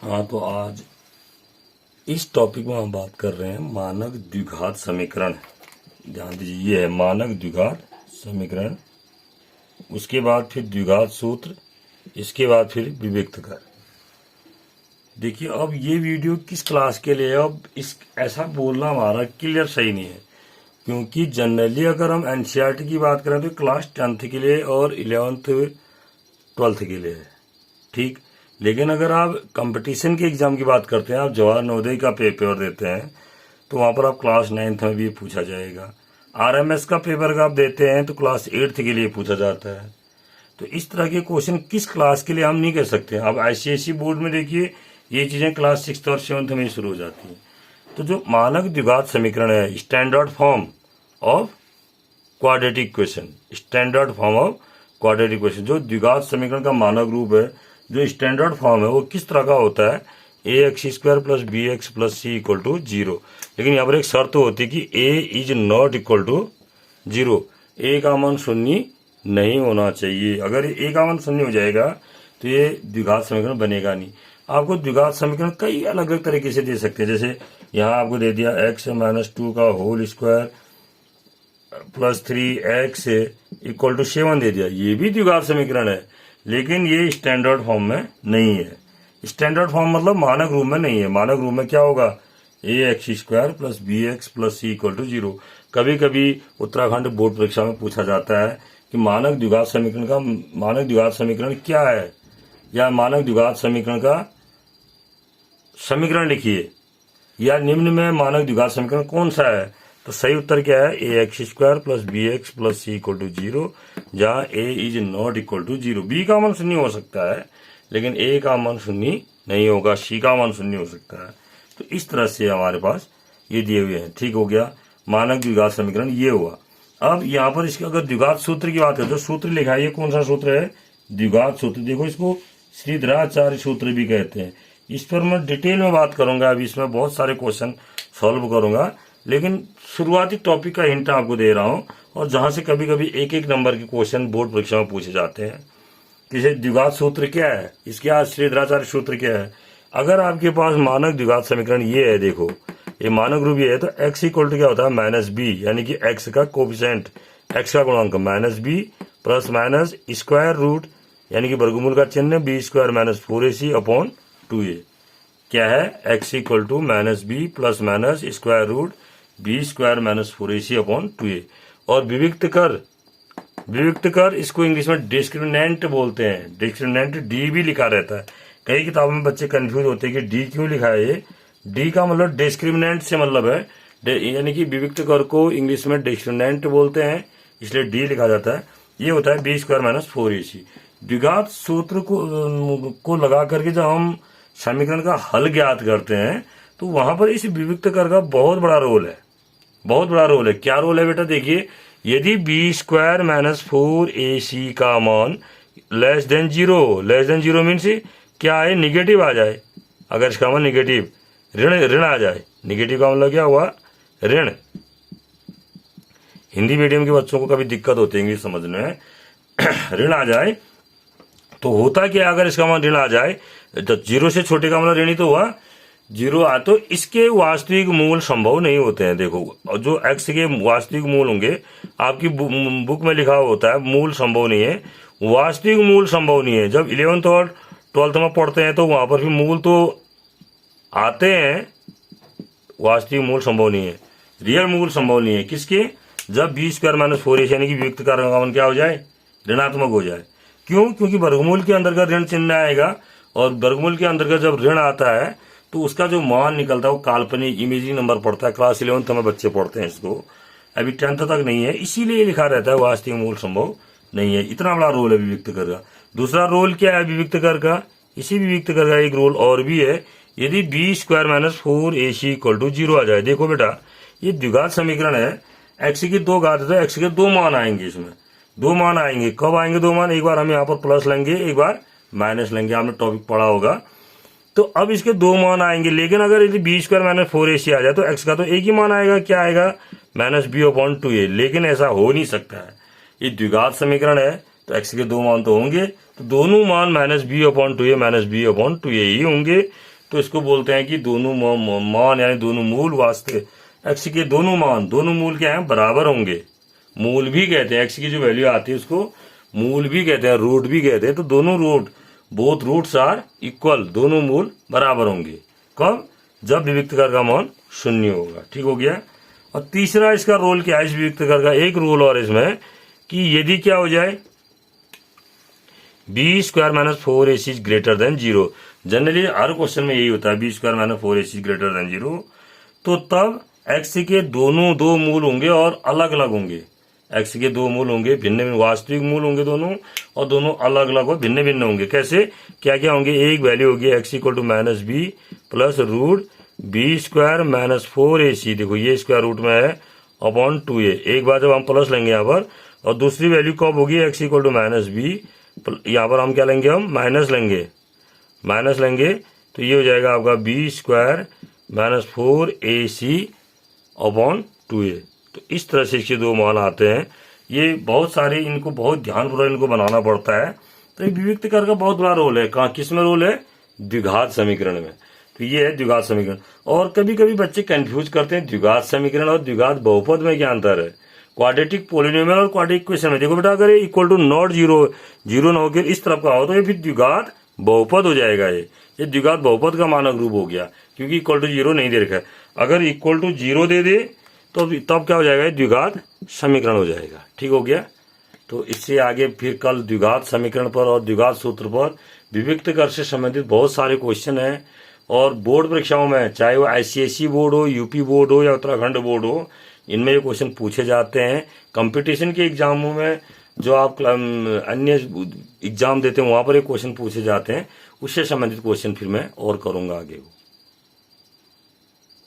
हाँ, तो आज इस टॉपिक में हम बात कर रहे हैं मानक द्विघात समीकरण। ध्यान दीजिए, ये है मानक द्विघात समीकरण। उसके बाद फिर द्विघात सूत्र, इसके बाद फिर विविक्त कर। देखिए, अब ये वीडियो किस क्लास के लिए है? अब इस ऐसा बोलना हमारा क्लियर सही नहीं है, क्योंकि जनरली अगर हम एनसीईआरटी की बात करें तो क्लास 10th के लिए और 11th 12th के लिए है, ठीक। लेकिन अगर आप कंपटीशन के एग्जाम की बात करते हैं, आप जवाहर नवोदय का पेपर देते हैं, तो वहाँ पर आप क्लास 9th में भी पूछा जाएगा। आरएमएस का पेपर का आप देते हैं तो क्लास 8th के लिए पूछा जाता है। तो इस तरह के क्वेश्चन किस क्लास के लिए हम नहीं कह सकते। अब आईसीएसई बोर्ड में देखिए, ये चीजें क्लास 6th और 7th में शुरू हो जाती है। तो जो मानक द्विघात समीकरण है, standard form of quadratic question, standard form of quadratic question, जो द्विघात समीकरण का मानक रूप है, जो स्टैंडर्ड फॉर्म है, वो किस तरह का होता है? ax² plus bx plus c equal to 0। लेकिन यहाँ पर एक शर्त होती है कि a is not equal to 0। a का मान शून्य नहीं होना चाहिए। अगर a का मान शून्य हो जाएगा तो ये द्विघात समीकरण बनेगा नहीं। आपको द्विघात समीकरण कई अलग अलग तरीके से दे सकते हैं। जैसे यहाँ आपको दे दिया x-2 का whole square plus 3x equal to 7 दे दिया, ये भी द्विघात समीकरण है, लेकिन ये स्टैंडर्ड फॉर्म में नहीं है। स्टैंडर्ड फॉर्म मतलब मानक रूप में नहीं है। मानक रूप में क्या होगा? ax² plus bx plus c equal to 0। कभी कभी उत्तराखंड बोर्ड परीक्षा में पूछा जाता है कि मानक द्विघात समीकरण क्या है, या मानक द्विघात समीकरण का समीकरण लिखिए, या निम्न में मानक द्विघात समीकरण कौन सा है? तो सही उत्तर क्या है? ax² plus bx plus c equal to 0, जहाँ a is not equal to 0। b का मान शून्य हो सकता है, लेकिन a का मान शून्य नहीं होगा, c का मान शून्य हो सकता है। तो इस तरह से हमारे पास ये दिए हुए हैं। ठीक हो गया, मानक द्विघात समीकरण ये हुआ। अब यहाँ पर इसके अगर द्विघात सूत्र की बात करें तो सूत्र लिखा है, ये कौन सा सूत्र है? द्विघात सूत्र। देखो, इसको श्रीधराचार्य सूत्र भी कहते हैं। इस पर मैं डिटेल में बात करूंगा, अभी इसमें बहुत सारे क्वेश्चन सॉल्व करूंगा, लेकिन शुरुआती टॉपिक का हिंट आपको दे रहा हूं, और जहां से कभी कभी एक एक नंबर के क्वेश्चन बोर्ड परीक्षा में पूछे जाते हैं। जैसे द्विघात सूत्र क्या है, इसके आज श्रीधराचार्य सूत्र क्या है? अगर आपके पास मानक द्विघात समीकरण ये है, देखो ये मानक रूप ये है, तो x इक्वल टू क्या होता है? माइनस बी, यानी कि x का कोफिशिएंट, x का गुणांक minus B plus minus square root, यानी कि वर्गमूल का चिन्ह b² minus 4ac upon 2a। क्या है? x equal to minus B plus minus square root b² minus 4ac upon 2a। और विविक्त कर इसको इंग्लिश में डिस्क्रिमिनेंट बोलते हैं। डिस्क्रिमिनेंट डी भी लिखा रहता है। कई किताबों में बच्चे कंफ्यूज होते हैं कि डी क्यों लिखा है। ये डी का मतलब डिस्क्रिमिनेंट से मतलब है, यानी कि विविक्त कर को इंग्लिश में डिस्क्रिमिनेंट बोलते हैं, इसलिए डी लिखा जाता है। ये होता है b² माइनस 4ac। द्विघात सूत्र को लगा करके जब हम समीकरण का हल ज्ञात करते हैं, तो वहां पर इस विविक्त कर का बहुत बड़ा रोल है, बहुत बड़ा रोल है। क्या रोल है बेटा? देखिए, यदि b² माइनस 4ac का मान लेस देन 0 मीन्स क्या है? निगेटिव आ जाए। अगर इसका मान निगेटिव ऋण आ जाए, निगेटिव का मतलब क्या हुआ? ऋण। हिंदी मीडियम के बच्चों को कभी दिक्कत होती है इंग्लिश समझने में। ऋण आ जाए तो होता क्या? अगर इसका मान ऋण आ जाए तो 0 से छोटे का मतलब ऋण ही तो हुआ। 0 आ तो इसके वास्तविक मूल संभव नहीं होते हैं। देखो, जो x के वास्तविक मूल होंगे, आपकी बुक में लिखा होता है मूल संभव नहीं है, वास्तविक मूल संभव नहीं है। जब 11th और 12th में पढ़ते हैं तो वहां पर भी मूल तो आते हैं, वास्तविक मूल संभव नहीं है, रियल मूल संभव नहीं है। किसके? जब b² माइनस 4ac यानी कि विविक्त कर का मान क्या हो जाए? ऋणात्मक हो जाए। क्यों? क्योंकि वर्गमूल के अंदर का ऋण चिन्ह आएगा, और वर्गमूल के अंदर का जब ऋण आता है तो उसका जो मान निकलता है वो काल्पनिक इमेजिंग नंबर पड़ता है। क्लास 11th में बच्चे पढ़ते हैं इसको, अभी 10th तक नहीं है, इसीलिए लिखा रहता है वास्तविक मूल संभव नहीं है। इतना बड़ा रोल है विविक्त कर का। दूसरा रोल क्या है विविक्त कर का? इसी विविक्त कर का एक रोल और भी है। यदि b² minus 4ac equal to 0 आ जाए, देखो बेटा, ये द्विघात समीकरण है, x की 2 घात है तो x के 2 मान आएंगे। इसमें 2 मान आएंगे। कब आएंगे 2 मान? एक बार हम यहाँ पर प्लस लेंगे, एक बार माइनस लेंगे, आपने टॉपिक पढ़ा होगा। तो अब इसके 2 मान आएंगे, लेकिन अगर यदि b² माइनस 4ac आ जाए तो x का तो एक ही मान आएगा। क्या आएगा? Minus b upon 2a। लेकिन ऐसा हो नहीं सकता है, ये द्विघात समीकरण है, तो x के 2 मान तो होंगे, तो दोनों मान माइनस b अपॉन 2a ही होंगे। तो इसको बोलते हैं कि दोनों मान यानी दोनों मूल वास्ते x के दोनों मूल क्या है, बराबर होंगे। मूल भी कहते हैं, x की जो वैल्यू आती है उसको मूल भी कहते हैं, रूट भी कहते हैं। तो दोनों root, both roots are equal, दोनों मूल बराबर होंगे। कब? जब विविक्त कर का मान शून्य होगा। ठीक हो गया। और तीसरा इसका रोल क्या है, इस विविक्त कर का एक रोल और इसमें कि यदि क्या हो जाए, b square minus 4ac is greater than 0। Generally हर क्वेश्चन में यही होता है, b square minus 4ac is greater than 0। तो तब x के दो मूल होंगे और अलग अलग होंगे। x के दो मूल होंगे, भिन्न भिन्न वास्तविक मूल होंगे दोनों, और दोनों अलग अलग और भिन्न भिन्न होंगे। कैसे? क्या क्या होंगे? एक वैल्यू होगी x equal to minus B plus root b square minus 4ac, देखो ये स्क्वायर रूट में है, अपॉन 2a। एक बार जब हम प्लस लेंगे यहाँ पर, और दूसरी वैल्यू कब होगी? x equal to minus b, यहाँ पर हम क्या लेंगे? हम माइनस लेंगे। तो ये हो जाएगा आपका B square minus 4ac upon 2a। तो इस तरह से इसके दो मान आते हैं। ये बहुत सारे, इनको बहुत ध्यानपूर्वक इनको बनाना पड़ता है। तो विविक्त कर का बहुत बड़ा रोल है। कहाँ, किस में रोल है? द्विघात समीकरण में। तो ये है द्विघात समीकरण। और कभी कभी बच्चे कंफ्यूज करते हैं द्विघात समीकरण और द्विघात बहुपद में क्या अंतर है, क्वाड्रेटिक पोलिनोमियल और क्वाड्रेटिक इक्वेशन में। देखो बेटा, अगर ये इक्वल टू नॉट जीरो ना होकर इस तरफ का हो तो ये फिर द्विघात बहुपद हो जाएगा। ये द्विघात बहुपद का मानक रूप हो गया, क्योंकि इक्वल टू 0 नहीं दे रखा है। अगर इक्वल टू 0 दे दे तो तब क्या हो जाएगा? द्विघात समीकरण हो जाएगा। ठीक हो गया। तो इससे आगे फिर कल द्विघात समीकरण पर और द्विघात सूत्र पर विविक्त कर से संबंधित बहुत सारे क्वेश्चन हैं। और बोर्ड परीक्षाओं में, चाहे वो ICSE बोर्ड हो, यूपी बोर्ड हो या उत्तराखंड बोर्ड हो, इनमें ये क्वेश्चन पूछे जाते हैं। कंपटीशन के एग्जामों में जो आप अन्य एग्जाम देते हैं वहां पर ये क्वेश्चन पूछे जाते हैं। उससे संबंधित क्वेश्चन फिर मैं और करूंगा आगे।